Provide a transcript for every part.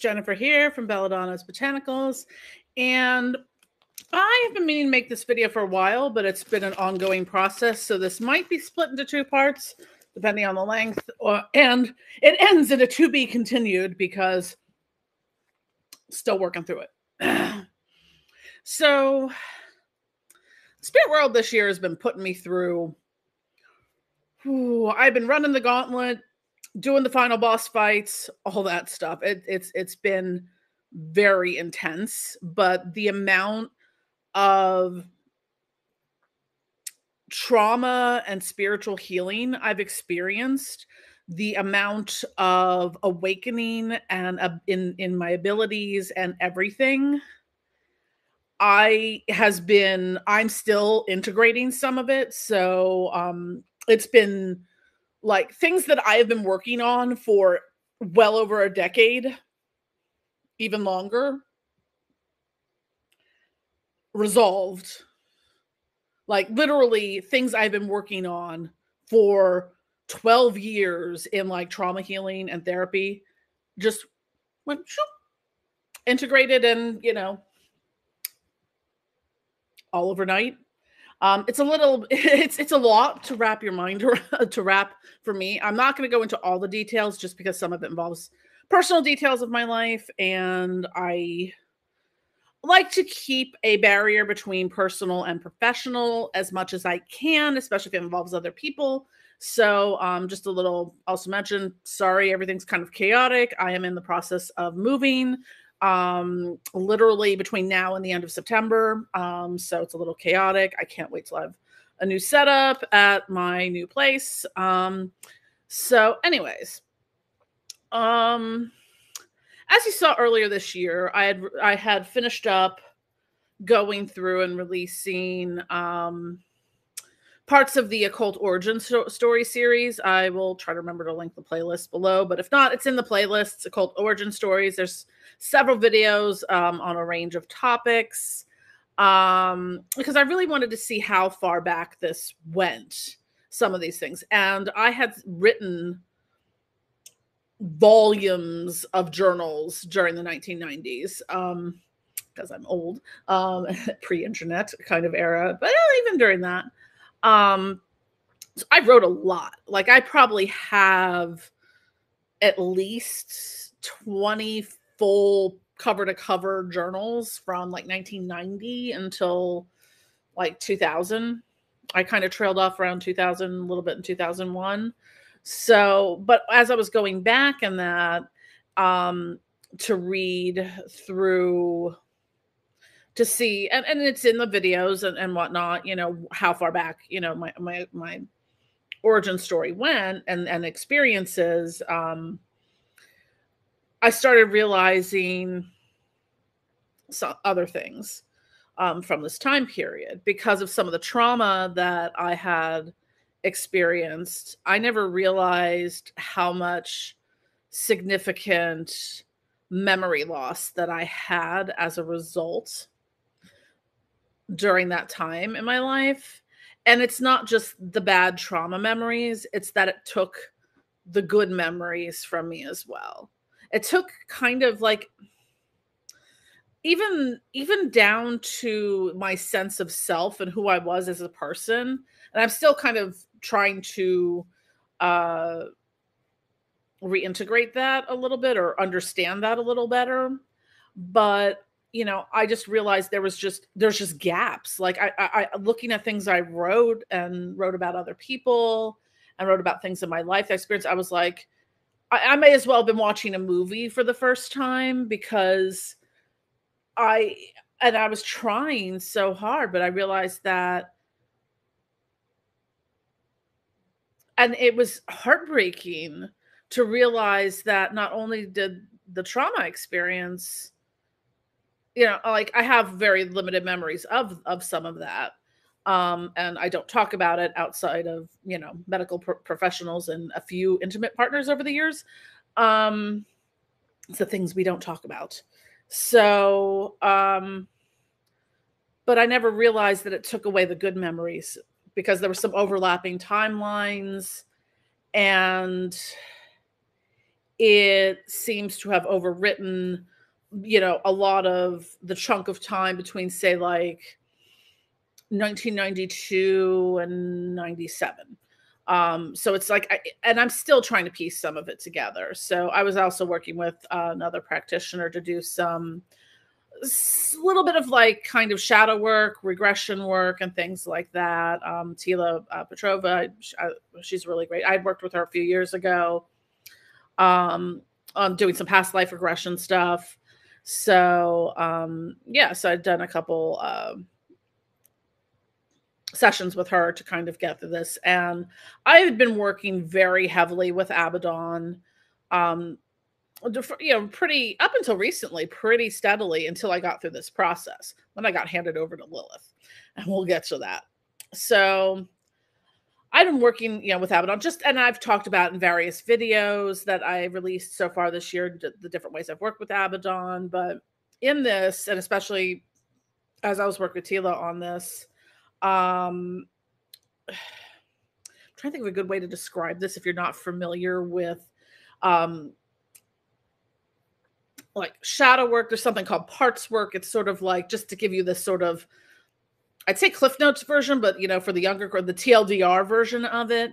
Jennifer here from Belladonna's Botanicals, and I have been meaning to make this video for a while, but it's been an ongoing process, so this might be split into two parts, depending on the length, and it ends in a to be continued because still working through it. So, Spirit World this year has been putting me through. I've been running the gauntlet, doing the final boss fights, all that stuff. It's been very intense, but the amount of trauma and spiritual healing I've experienced, the amount of awakening and in my abilities and everything, I'm still integrating some of it. So it's been like things that I have been working on for well over a decade, even longer, resolved. Like literally things I've been working on for 12 years in like trauma healing and therapy just went integrated and, all overnight. It's a little, it's a lot to wrap your mind around, to wrap for me. I'm not going to go into all the details just because some of it involves personal details of my life, and I like to keep a barrier between personal and professional as much as I can, especially if it involves other people. So just a little also mention, sorry, everything's kind of chaotic. I am in the process of moving literally between now and the end of September. So it's a little chaotic. I can't wait till I have a new setup at my new place. So anyways, as you saw earlier this year, I had finished up going through and releasing parts of the Occult Origin Story series. I will try to remember to link the playlist below, but if not, it's in the playlists, Occult Origin Stories. There's several videos on a range of topics because I really wanted to see how far back this went, some of these things. And I had written volumes of journals during the 1990s because I'm old, pre-internet kind of era, but even during that. So I wrote a lot. Like I probably have at least 20 full cover to cover journals from like 1990 until like 2000. I kind of trailed off around 2000, a little bit in 2001. So, but as I was going back in that, to read through, to see, and it's in the videos and whatnot, how far back, my origin story went and experiences, I started realizing some other things from this time period because of some of the trauma that I had experienced. I never realized how much significant memory loss that I had as a result during that time in my life. And it's not just the bad trauma memories, it's that it took the good memories from me as well. It took kind of like even down to my sense of self and who I was as a person. And I'm still kind of trying to reintegrate that a little bit or understand that a little better. But, I just realized there's just gaps. Like I looking at things I wrote about other people and wrote about things in my life experience, I was like, I may as well have been watching a movie for the first time because I was trying so hard, but I realized that, and it was heartbreaking to realize that not only did the trauma experience, like I have very limited memories of some of that. And I don't talk about it outside of, medical professionals and a few intimate partners over the years. It's the things we don't talk about. So, but I never realized that it took away the good memories because there were some overlapping timelines, and it seems to have overwritten, a lot of the chunk of time between, say, like 1992 and 97. So it's like, and I'm still trying to piece some of it together. So I was also working with another practitioner to do some little bit of like kind of shadow work, regression work, and things like that. Tila Petrova, she's really great. I'd worked with her a few years ago, on doing some past life regression stuff. So yeah, so I'd done a couple sessions with her to kind of get through this, and I had been working very heavily with Abaddon, pretty up until recently, pretty steadily until I got through this process. Then I got handed over to Lilith, and we'll get to that. So I've been working, with Abaddon, and I've talked about in various videos that I released so far this year, the different ways I've worked with Abaddon. But in this, and especially as I was working with Tila on this, I'm trying to think of a good way to describe this if you're not familiar with like shadow work. There's something called parts work. It's sort of like, just to give you this sort of, I'd say Cliff Notes version, but for the younger, the TLDR version of it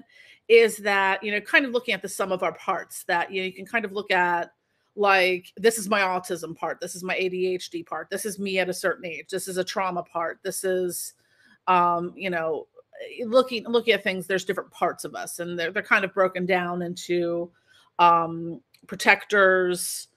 is that, kind of looking at the sum of our parts, that you can kind of look at, like, this is my autism part, this is my ADHD part, this is me at a certain age, this is a trauma part, this is looking at things, there's different parts of us, and they're kind of broken down into protectors.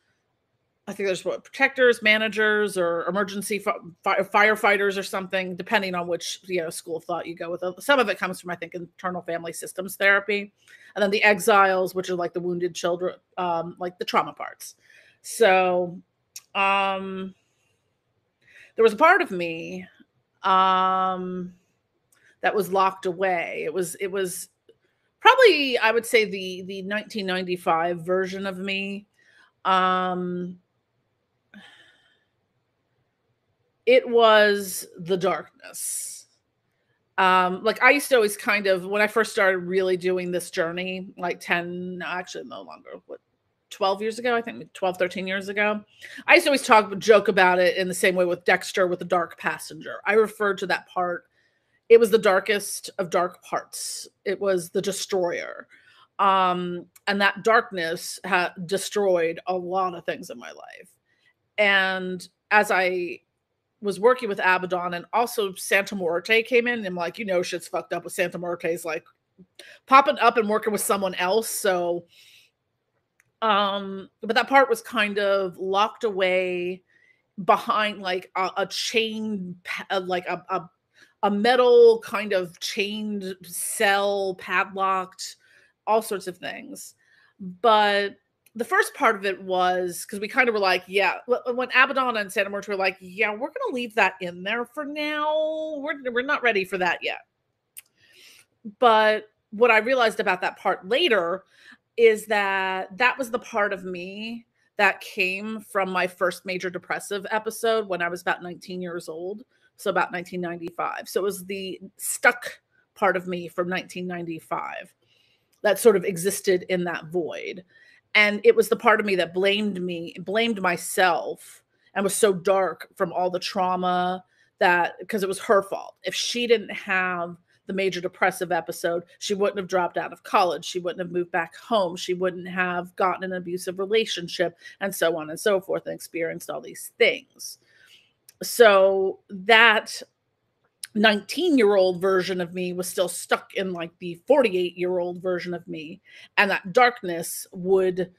I think there's protectors, managers, or emergency firefighters or something, depending on which school of thought you go with. Some of it comes from, I think, internal family systems therapy, and then the exiles, which are like the wounded children, like the trauma parts. So there was a part of me that was locked away. It was probably, I would say, the 1995 version of me. It was the darkness. Like, I used to always kind of, when I first started really doing this journey, like 10, actually no longer, 12 years ago, I think 12, 13 years ago, I used to always joke about it in the same way with Dexter with the dark passenger. I referred to that part. It was the darkest of dark parts. It was the destroyer. And that darkness had destroyed a lot of things in my life. And as I was working with Abaddon, and also Santa Muerte came in, and I'm like, shit's fucked up with Santa Muerte's like popping up and working with someone else. So, but that part was kind of locked away behind like a chain, like a metal kind of chained cell, padlocked, all sorts of things. But the first part of it was because we kind of were like, yeah, when Abaddon and Santa Muerte were like, yeah, we're going to leave that in there for now. We're not ready for that yet. But what I realized about that part later is that that was the part of me that came from my first major depressive episode when I was about 19 years old. So about 1995. So it was the stuck part of me from 1995 that sort of existed in that void. And it was the part of me that blamed myself, and was so dark from all the trauma, that because it was her fault. If she didn't have the major depressive episode, she wouldn't have dropped out of college. She wouldn't have moved back home. She wouldn't have gotten an abusive relationship, and so on and so forth, and experienced all these things. So that 19-year-old version of me was still stuck in like the 48-year-old version of me, and that darkness would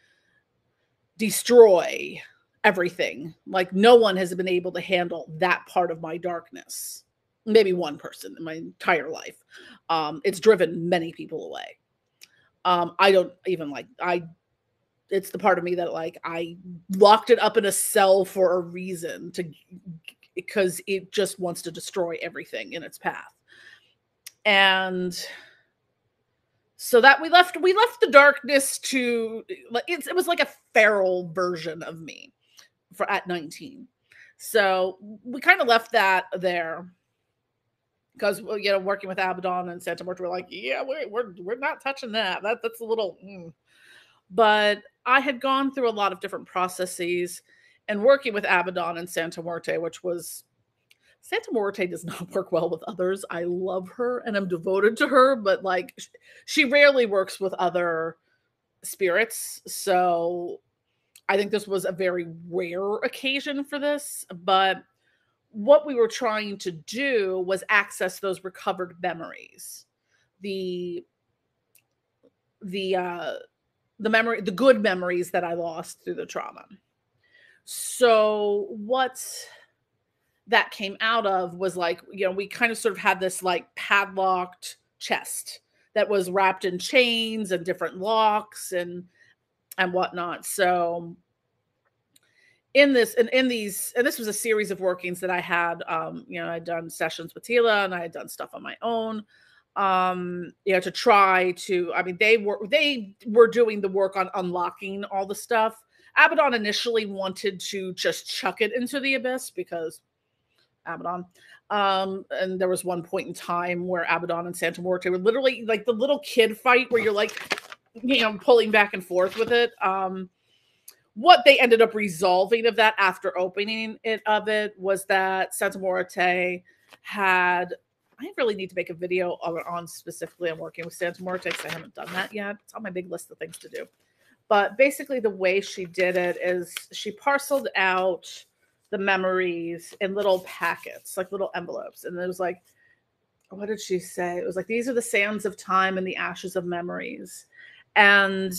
destroy everything. Like, no one has been able to handle that part of my darkness. Maybe one person in my entire life. It's driven many people away. I don't even it's the part of me that like I locked it up in a cell for a reason, because it just wants to destroy everything in its path. And so that we left the darkness to, it was like a feral version of me at 19. So we kind of left that there, because working with Abaddon and Santa Muerte, we're like, yeah, we're not touching that. That's a little. But I had gone through a lot of different processes and working with Abaddon and Santa Muerte, which was Santa Muerte does not work well with others. I love her and I'm devoted to her, but like she rarely works with other spirits. So I think this was a very rare occasion for this. But what we were trying to do was access those recovered memories. The the uh the good memories that I lost through the trauma. So what that came out of was like, we kind of sort of had this like padlocked chest that was wrapped in chains and different locks and whatnot. So in this and in these, and this was a series of workings that I had, I'd done sessions with Tila and I had done stuff on my own. To try to, I mean, they were doing the work on unlocking all the stuff. Abaddon initially wanted to just chuck it into the abyss because Abaddon. And there was one point in time where Abaddon and Santa Muerte were literally like the little kid fight where you're like, pulling back and forth with it. What they ended up resolving of that after opening it was that Santa Muerte had, I really need to make a video on specifically on working with Santa Muerte because I haven't done that yet. It's on my big list of things to do. But basically the way she did it is she parceled out the memories in little packets, like little envelopes. And it was like, what did she say? It was like, these are the sands of time and the ashes of memories. And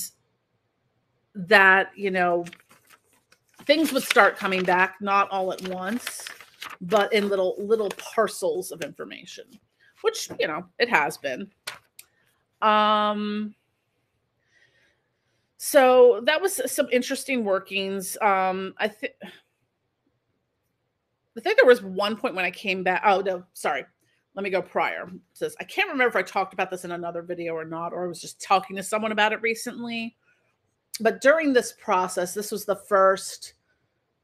that, things would start coming back, not all at once, but in little parcels of information, which, it has been. So that was some interesting workings. I think there was one point when I came back. Oh, no, sorry. Let me go prior. It says, I can't remember if I talked about this in another video or not, or I was just talking to someone about it recently. But during this process, this was the first,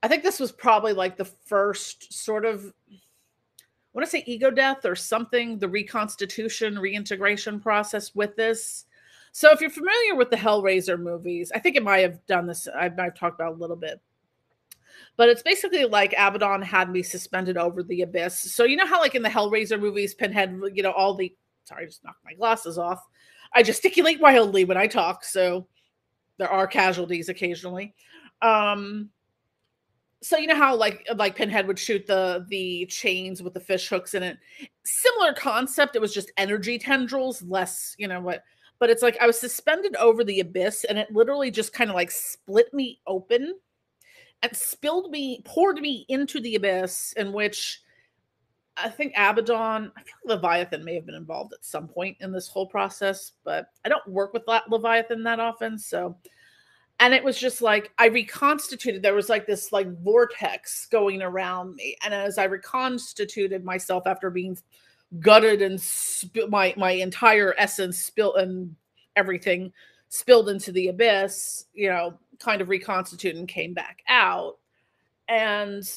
I think this was probably like the first sort of, I want to say ego death or something, the reconstitution, reintegration process with this. So if you're familiar with the Hellraiser movies, I think it might have done this. I might have talked about it a little bit. But it's basically like Abaddon had me suspended over the abyss. So you know how like in the Hellraiser movies, Pinhead, sorry, I just knocked my glasses off. I gesticulate wildly when I talk, so there are casualties occasionally. So you know how like Pinhead would shoot the chains with the fish hooks in it? Similar concept. It was just energy tendrils, less, but it's like I was suspended over the abyss and it literally just kind of like split me open and poured me into the abyss, in which I think Abaddon, I feel like Leviathan may have been involved at some point in this whole process, but I don't work with Leviathan that often. So, and it was just like, I reconstituted, there was like this like vortex going around me. And as I reconstituted myself after being gutted and my entire essence spilled and everything spilled into the abyss, kind of reconstituted and came back out. And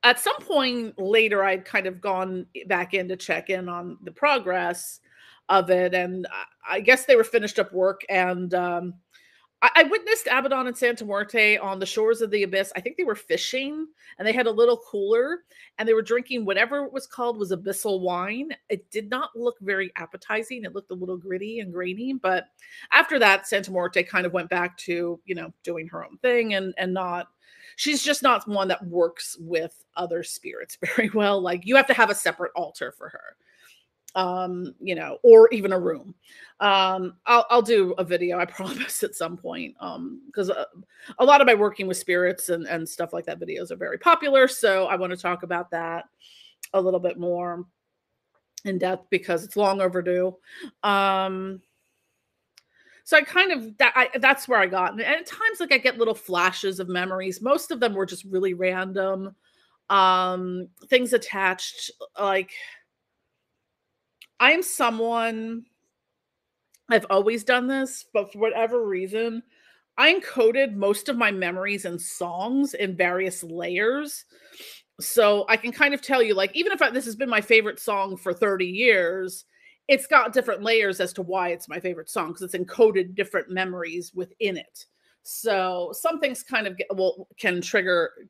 at some point later, I'd kind of gone back in to check in on the progress of it. And I guess they were finished up work. And I witnessed Abaddon and Santa Muerte on the shores of the abyss. I think they were fishing and they had a little cooler and they were drinking whatever it was called was Abyssal wine. It did not look very appetizing. It looked a little gritty and grainy. But after that, Santa Muerte kind of went back to, doing her own thing and not, she's just not one that works with other spirits very well. Like you have to have a separate altar for her. Or even a room. I'll do a video, I promise, at some point. Because a lot of my working with spirits and stuff like that videos are very popular. So I want to talk about that a little bit more in depth because it's long overdue. So I kind of, that's where I got. And at times, like I get little flashes of memories. Most of them were just really random. Things attached, like, I'm someone, I've always done this, but for whatever reason, I encoded most of my memories and songs in various layers. So I can kind of tell you, like, even if this has been my favorite song for 30 years, it's got different layers as to why it's my favorite song, because it's encoded different memories within it. So some things kind of can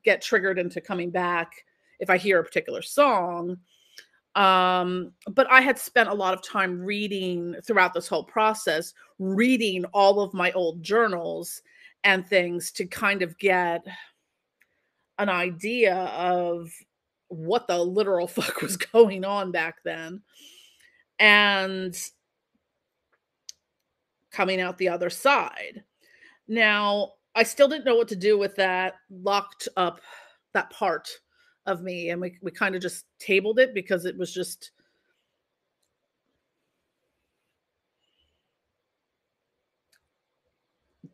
get triggered into coming back if I hear a particular song. But I had spent a lot of time reading throughout this whole process, reading all of my old journals and things to kind of get an idea of what the literal fuck was going on back then. And coming out the other side. Now, I still didn't know what to do with that locked up, that part of me. And we kind of just tabled it because it was just,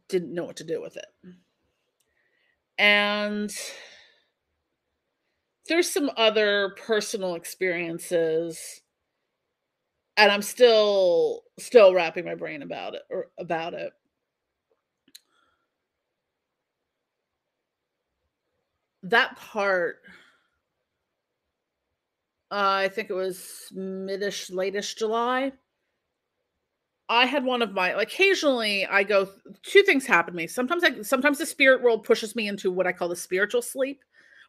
didn't know what to do with it. And there's some other personal experiences, and I'm still wrapping my brain about it. That part, I think it was midish, latish July. I had one of my, occasionally I go, two things happen to me. Sometimes the spirit world pushes me into what I call the spiritual sleep,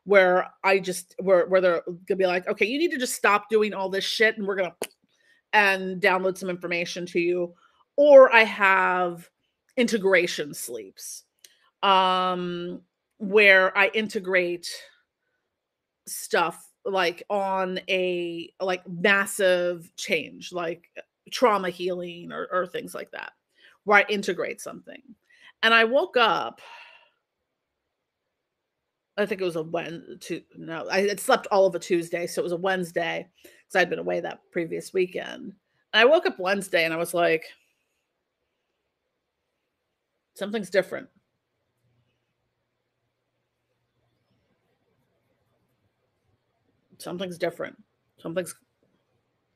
where where they're gonna be like, okay, you need to just stop doing all this shit, and we're gonna and download some information to you. Or I have integration sleeps, where I integrate stuff like on a massive change, like trauma healing or things like that, where I integrate something. And I woke up, I think it was a Wednesday. No, I had slept all of a Tuesday, so it was a Wednesday because I'd been away that previous weekend. And I woke up Wednesday and I was like, something's different. Something's different.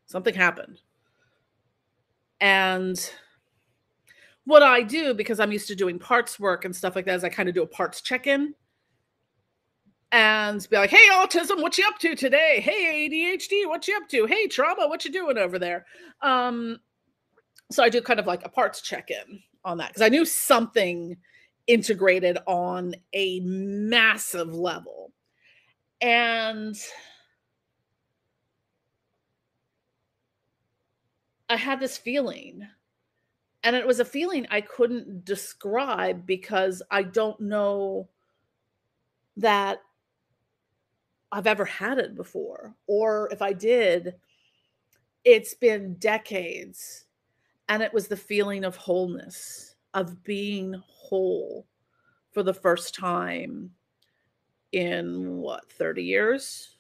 Something happened. And what I do, because I'm used to doing parts work and stuff like that, is I kind of do a parts check-in and be like, hey, autism, what you up to today? Hey, ADHD, what you up to? Hey, trauma, what you doing over there? So I do kind of like a parts check-in on that, because I knew something integrated on a massive level. And I had this feeling, and it was a feeling I couldn't describe because I don't know that I've ever had it before. Or if I did, it's been decades. And it was the feeling of wholeness, of being whole for the first time in 30 years?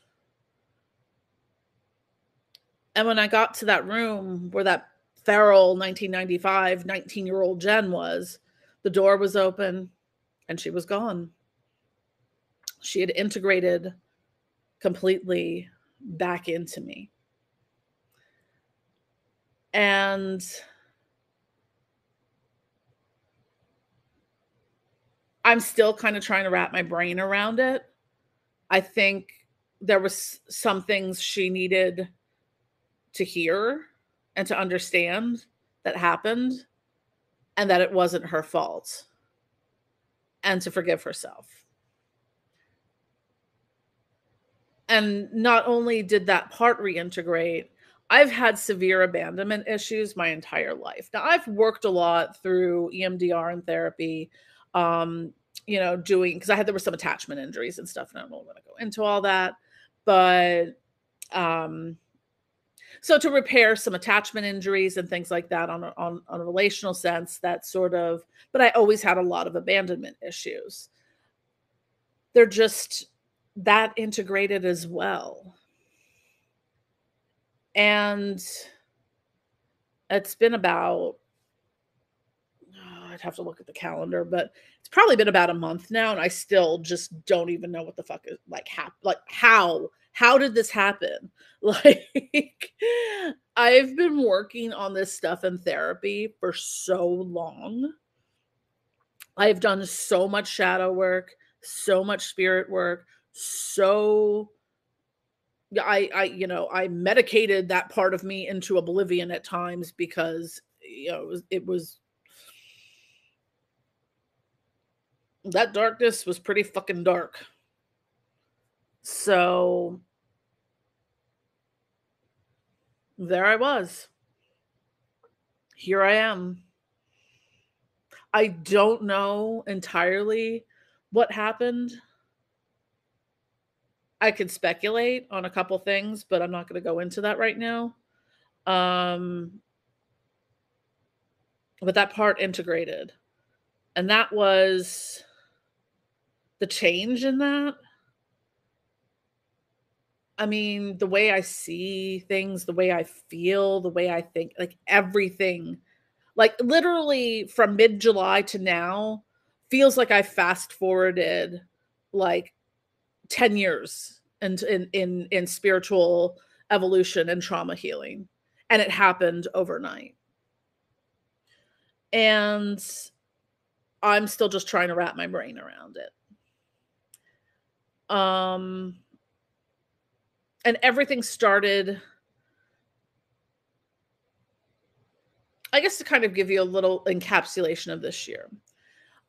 And when I got to that room where that feral 1995 19-year-old Jen was, the door was open and she was gone. She had integrated completely back into me. And I'm still kind of trying to wrap my brain around it. I think there was some things she needed to hear and to understand that happened, and that it wasn't her fault, and to forgive herself. And not only did that part reintegrate, I've had severe abandonment issues my entire life. Now, I've worked a lot through EMDR and therapy, doing, because there were some attachment injuries and stuff, and I don't want to go into all that, but so to repair some attachment injuries and things like that on a relational sense, that sort of, but I always had a lot of abandonment issues. They're just that integrated as well. And it's been about, I'd have to look at the calendar, but it's probably been about a month now, and I still just don't even know what the fuck is how did this happen? Like, I've been working on this stuff in therapy for so long. I've done so much shadow work, so much spirit work, so Yeah, I medicated that part of me into oblivion at times because, it was that darkness was pretty fucking dark. So, there I was. Here I am. I don't know entirely what happened. I could speculate on a couple things, but I'm not gonna go into that right now. Um, but that part integrated, and that was the change in that. I mean, the way I see things, the way I feel, the way I think, like everything, like literally from mid-July to now feels like I fast forwarded like 10 years in spiritual evolution and trauma healing. And it happened overnight. And I'm still just trying to wrap my brain around it. Um and everything started, I guess, to kind of give you a little encapsulation of this year.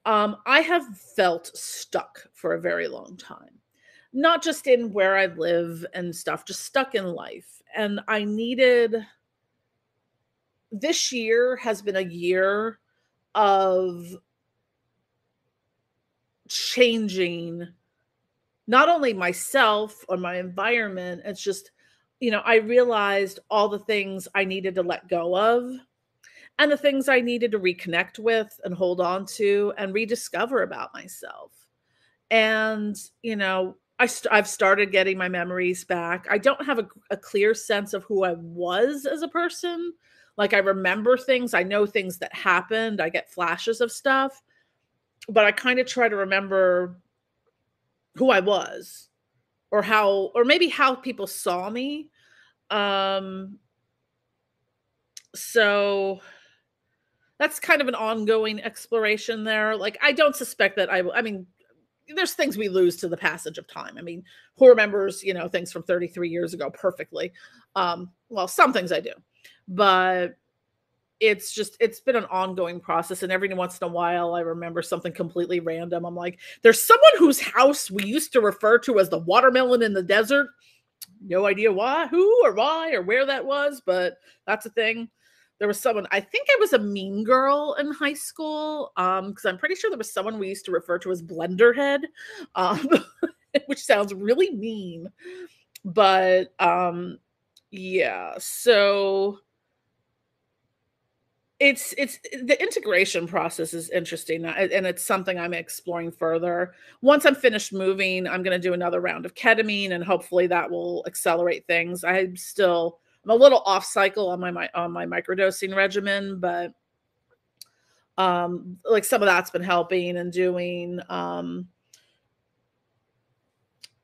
I have felt stuck for a very long time, not just in where I live and stuff, just stuck in life. And I needed, this year has been a year of changing not only myself or my environment, it's just, I realized all the things I needed to let go of and the things I needed to reconnect with and hold on to and rediscover about myself. And, I've started getting my memories back. I don't have a clear sense of who I was as a person. Like, I remember things, I know things that happened, I get flashes of stuff, but I kind of try to remember who I was or how, or maybe how people saw me. Um, so that's kind of an ongoing exploration there. Like, I don't suspect that I mean, there's things we lose to the passage of time. I mean, who remembers, things from 33 years ago perfectly? Well, some things I do, but it's been an ongoing process. And every once in a while, I remember something completely random. I'm like, there's someone whose house we used to refer to as the watermelon in the desert. No idea why, who or why or where that was, but that's a thing. There was someone, I think I was a mean girl in high school, because I'm pretty sure there was someone we used to refer to as Blenderhead, um, which sounds really mean. But yeah, so it's the integration process is interesting, and it's something I'm exploring further. Once I'm finished moving, I'm going to do another round of ketamine, and hopefully that will accelerate things. I'm a little off cycle on my microdosing regimen, but like some of that's been helping and doing. I'm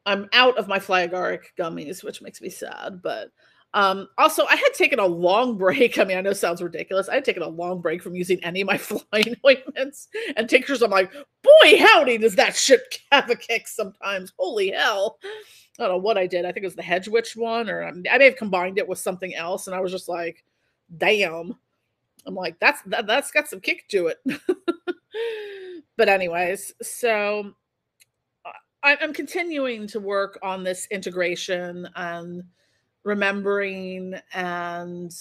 out of my fly agaric gummies, which makes me sad. But also, I had taken a long break. I mean, I know it sounds ridiculous. I had taken a long break from using any of my flying ointments and tinctures. I'm like, boy, howdy, does that shit have a kick sometimes? Holy hell. I don't know what I did. I think it was the Hedge Witch one, or I may have combined it with something else. And I was just like, damn. I'm like, that's got some kick to it. But anyways, so I'm continuing to work on this integration and remembering, and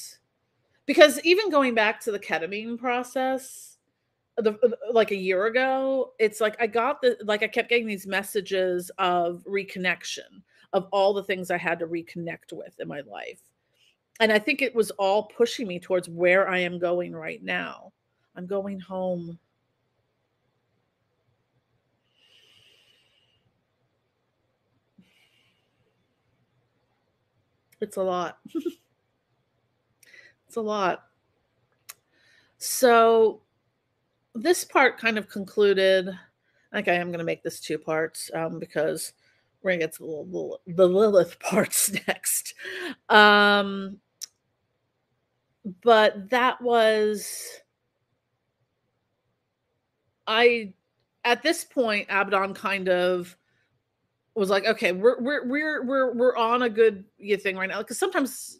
because even going back to the ketamine process, like a year ago, it's like I kept getting these messages of reconnection of all the things I had to reconnect with in my life. And I think it was all pushing me towards where I am going right now. I'm going home. It's a lot. It's a lot. So this part kind of concluded. Okay, I'm going to make this two parts, because we're going to get to the Lilith parts next. But that was, I, at this point, Abaddon kind of was like, okay, we're on a good thing right now. Because sometimes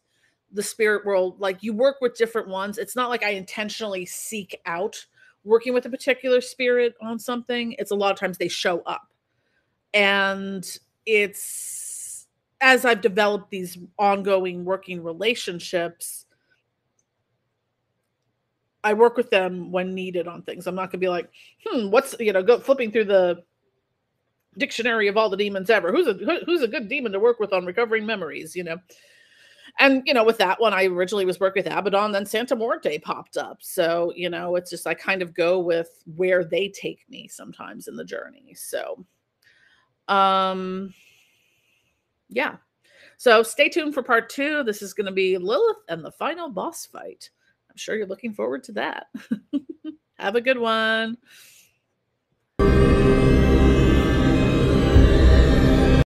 the spirit world, like you work with different ones. It's not like I intentionally seek out working with a particular spirit on something. It's a lot of times they show up. And it's as I've developed these ongoing working relationships, I work with them when needed on things. I'm not gonna be like, what's go flipping through the dictionary of all the demons ever. Who's a good demon to work with on recovering memories, And with that one, I originally was working with Abaddon, then Santa Muerte popped up. So, it's just I kind of go with where they take me sometimes in the journey. So yeah. So stay tuned for part 2. This is going to be Lilith and the final boss fight. I'm sure you're looking forward to that. Have a good one.